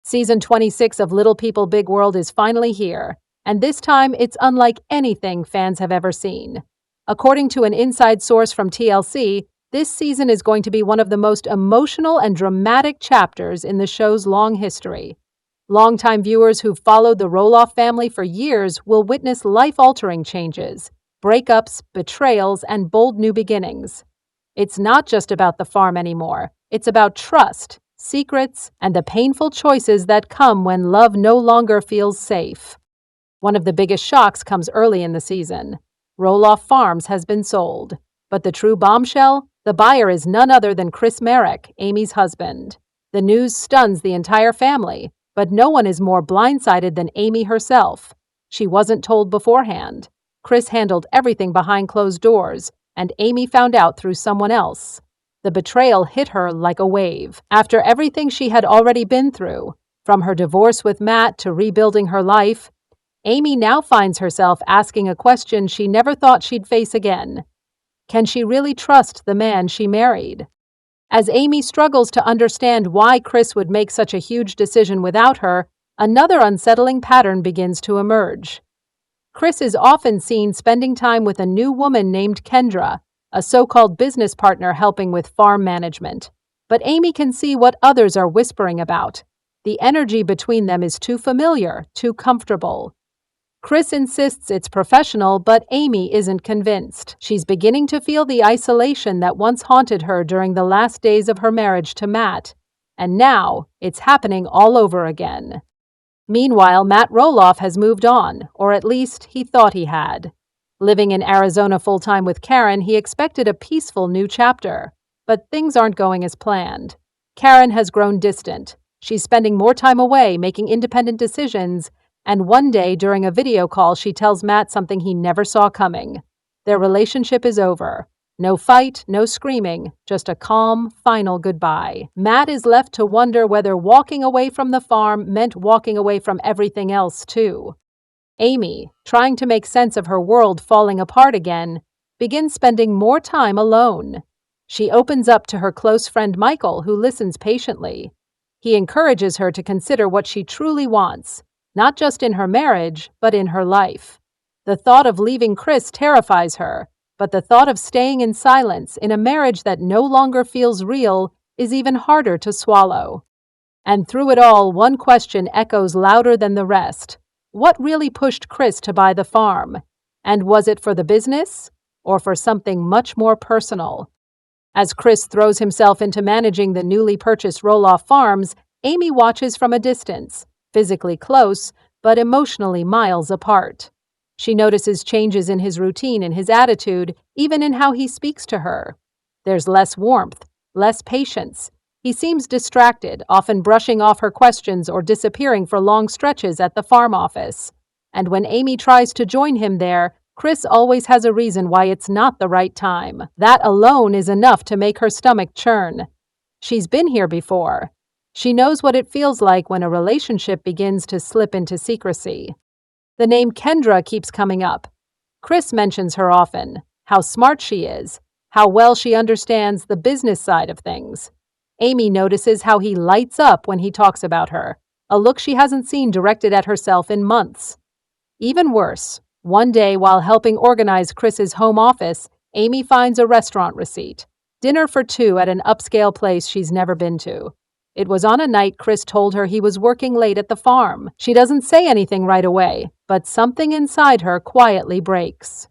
Season 26 of Little People Big World is finally here, and this time it's unlike anything fans have ever seen. According to an inside source from TLC, this season is going to be one of the most emotional and dramatic chapters in the show's long history. Longtime viewers who've followed the Roloff family for years will witness life-altering changes, breakups, betrayals, and bold new beginnings. It's not just about the farm anymore. It's about trust, secrets, and the painful choices that come when love no longer feels safe. One of the biggest shocks comes early in the season. Roloff Farms has been sold, but the true bombshell? The buyer is none other than Marek, Amy's husband. The news stuns the entire family, but no one is more blindsided than Amy herself. She wasn't told beforehand. Chris handled everything behind closed doors, and Amy found out through someone else. The betrayal hit her like a wave. After everything she had already been through, from her divorce with Matt to rebuilding her life, Amy now finds herself asking a question she never thought she'd face again. Can she really trust the man she married? As Amy struggles to understand why Chris would make such a huge decision without her, another unsettling pattern begins to emerge. Chris is often seen spending time with a new woman named Kendra, a so-called business partner helping with farm management. But Amy can see what others are whispering about. The energy between them is too familiar, too comfortable. Chris insists it's professional, but Amy isn't convinced. She's beginning to feel the isolation that once haunted her during the last days of her marriage to Matt. And now, it's happening all over again. Meanwhile, Matt Roloff has moved on, or at least he thought he had. Living in Arizona full-time with Karen, he expected a peaceful new chapter. But things aren't going as planned. Karen has grown distant. She's spending more time away, making independent decisions, and one day during a video call she tells Matt something he never saw coming. Their relationship is over. No fight, no screaming, just a calm, final goodbye. Matt is left to wonder whether walking away from the farm meant walking away from everything else too. Amy, trying to make sense of her world falling apart again, begins spending more time alone. She opens up to her close friend Michael, who listens patiently. He encourages her to consider what she truly wants, not just in her marriage, but in her life. The thought of leaving Chris terrifies her, but the thought of staying in silence in a marriage that no longer feels real is even harder to swallow. And through it all, one question echoes louder than the rest. What really pushed Chris to buy the farm? And was it for the business, or for something much more personal? As Chris throws himself into managing the newly purchased Roloff Farms, Amy watches from a distance, physically close, but emotionally miles apart. She notices changes in his routine and his attitude, even in how he speaks to her. There's less warmth, less patience. He seems distracted, often brushing off her questions or disappearing for long stretches at the farm office. And when Amy tries to join him there, Chris always has a reason why it's not the right time. That alone is enough to make her stomach churn. She's been here before. She knows what it feels like when a relationship begins to slip into secrecy. The name Kendra keeps coming up. Chris mentions her often, how smart she is, how well she understands the business side of things. Amy notices how he lights up when he talks about her, a look she hasn't seen directed at herself in months. Even worse, one day while helping organize Chris's home office, Amy finds a restaurant receipt. Dinner for two at an upscale place she's never been to. It was on a night Chris told her he was working late at the farm. She doesn't say anything right away, but something inside her quietly breaks.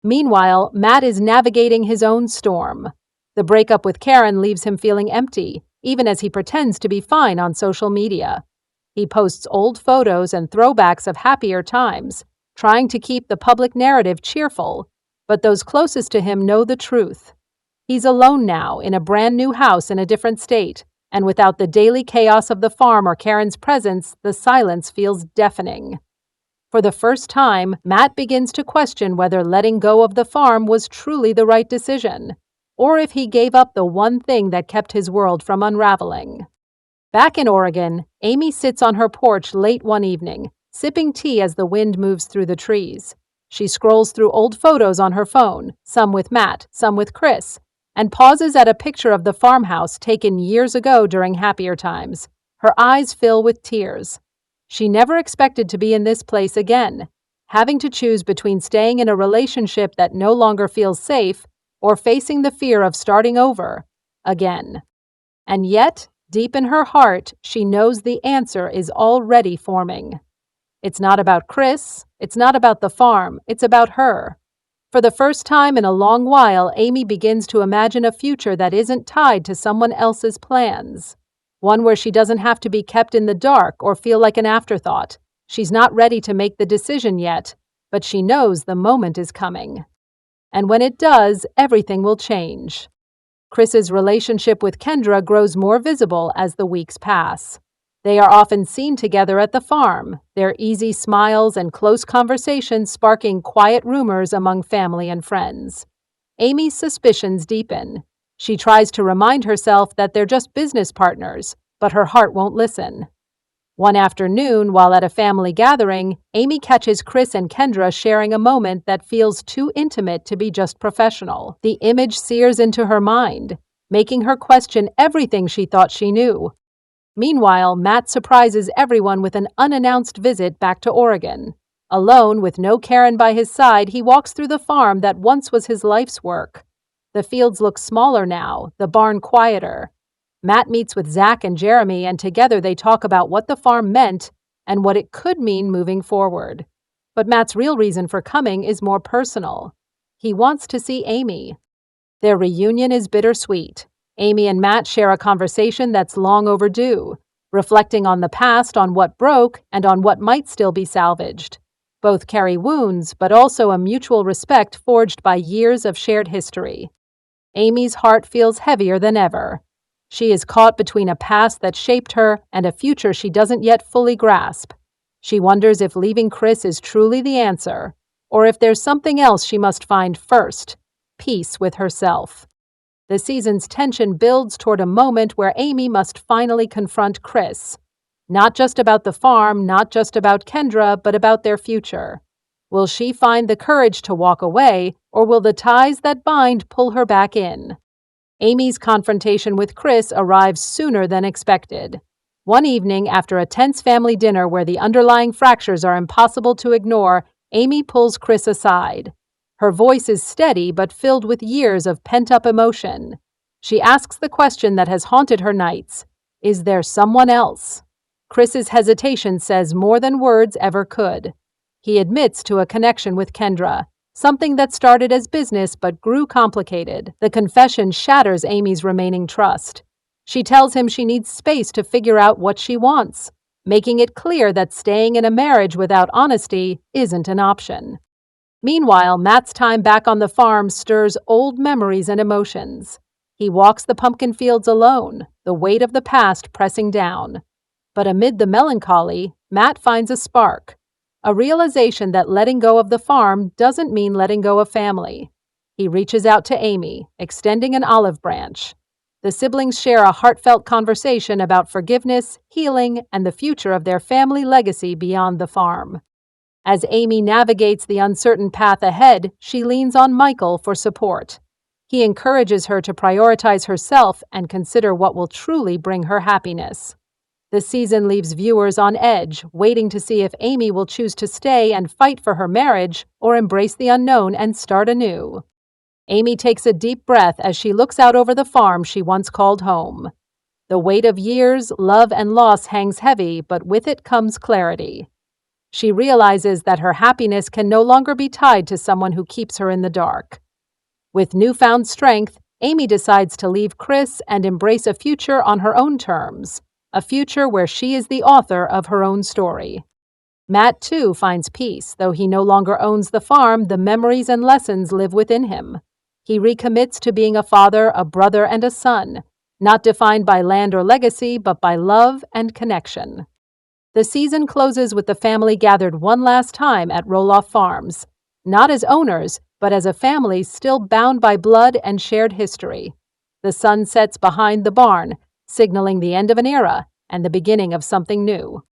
Meanwhile, Matt is navigating his own storm. The breakup with Karen leaves him feeling empty, even as he pretends to be fine on social media. He posts old photos and throwbacks of happier times, trying to keep the public narrative cheerful, but those closest to him know the truth. He's alone now, in a brand new house in a different state, and without the daily chaos of the farm or Karen's presence, the silence feels deafening. For the first time, Matt begins to question whether letting go of the farm was truly the right decision, or if he gave up the one thing that kept his world from unraveling. Back in Oregon, Amy sits on her porch late one evening, sipping tea as the wind moves through the trees. She scrolls through old photos on her phone, some with Matt, some with Chris, and pauses at a picture of the farmhouse taken years ago during happier times. Her eyes fill with tears. She never expected to be in this place again, having to choose between staying in a relationship that no longer feels safe or facing the fear of starting over again. And yet, deep in her heart, she knows the answer is already forming. It's not about Chris, it's not about the farm, it's about her. For the first time in a long while, Amy begins to imagine a future that isn't tied to someone else's plans. One where she doesn't have to be kept in the dark or feel like an afterthought. She's not ready to make the decision yet, but she knows the moment is coming. And when it does, everything will change. Chris's relationship with Kendra grows more visible as the weeks pass. They are often seen together at the farm, their easy smiles and close conversations sparking quiet rumors among family and friends. Amy's suspicions deepen. She tries to remind herself that they're just business partners, but her heart won't listen. One afternoon, while at a family gathering, Amy catches Chris and Kendra sharing a moment that feels too intimate to be just professional. The image sears into her mind, making her question everything she thought she knew. Meanwhile, Matt surprises everyone with an unannounced visit back to Oregon. Alone, with no Karen by his side, he walks through the farm that once was his life's work. The fields look smaller now, the barn quieter. Matt meets with Zach and Jeremy, and together they talk about what the farm meant and what it could mean moving forward. But Matt's real reason for coming is more personal. He wants to see Amy. Their reunion is bittersweet. Amy and Matt share a conversation that's long overdue, reflecting on the past, on what broke, and on what might still be salvaged. Both carry wounds, but also a mutual respect forged by years of shared history. Amy's heart feels heavier than ever. She is caught between a past that shaped her and a future she doesn't yet fully grasp. She wonders if leaving Chris is truly the answer, or if there's something else she must find first: peace with herself. The season's tension builds toward a moment where Amy must finally confront Chris. Not just about the farm, not just about Kendra, but about their future. Will she find the courage to walk away, or will the ties that bind pull her back in? Amy's confrontation with Chris arrives sooner than expected. One evening, after a tense family dinner where the underlying fractures are impossible to ignore, Amy pulls Chris aside. Her voice is steady but filled with years of pent-up emotion. She asks the question that has haunted her nights: is there someone else? Chris's hesitation says more than words ever could. He admits to a connection with Kendra, something that started as business but grew complicated. The confession shatters Amy's remaining trust. She tells him she needs space to figure out what she wants, making it clear that staying in a marriage without honesty isn't an option. Meanwhile, Matt's time back on the farm stirs old memories and emotions. He walks the pumpkin fields alone, the weight of the past pressing down. But amid the melancholy, Matt finds a spark, a realization that letting go of the farm doesn't mean letting go of family. He reaches out to Amy, extending an olive branch. The siblings share a heartfelt conversation about forgiveness, healing, and the future of their family legacy beyond the farm. As Amy navigates the uncertain path ahead, she leans on Michael for support. He encourages her to prioritize herself and consider what will truly bring her happiness. The season leaves viewers on edge, waiting to see if Amy will choose to stay and fight for her marriage or embrace the unknown and start anew. Amy takes a deep breath as she looks out over the farm she once called home. The weight of years, love, and loss hangs heavy, but with it comes clarity. She realizes that her happiness can no longer be tied to someone who keeps her in the dark. With newfound strength, Amy decides to leave Chris and embrace a future on her own terms, a future where she is the author of her own story. Matt, too, finds peace. Though he no longer owns the farm, the memories and lessons live within him. He recommits to being a father, a brother, and a son, not defined by land or legacy, but by love and connection. The season closes with the family gathered one last time at Roloff Farms, not as owners, but as a family still bound by blood and shared history. The sun sets behind the barn, signaling the end of an era and the beginning of something new.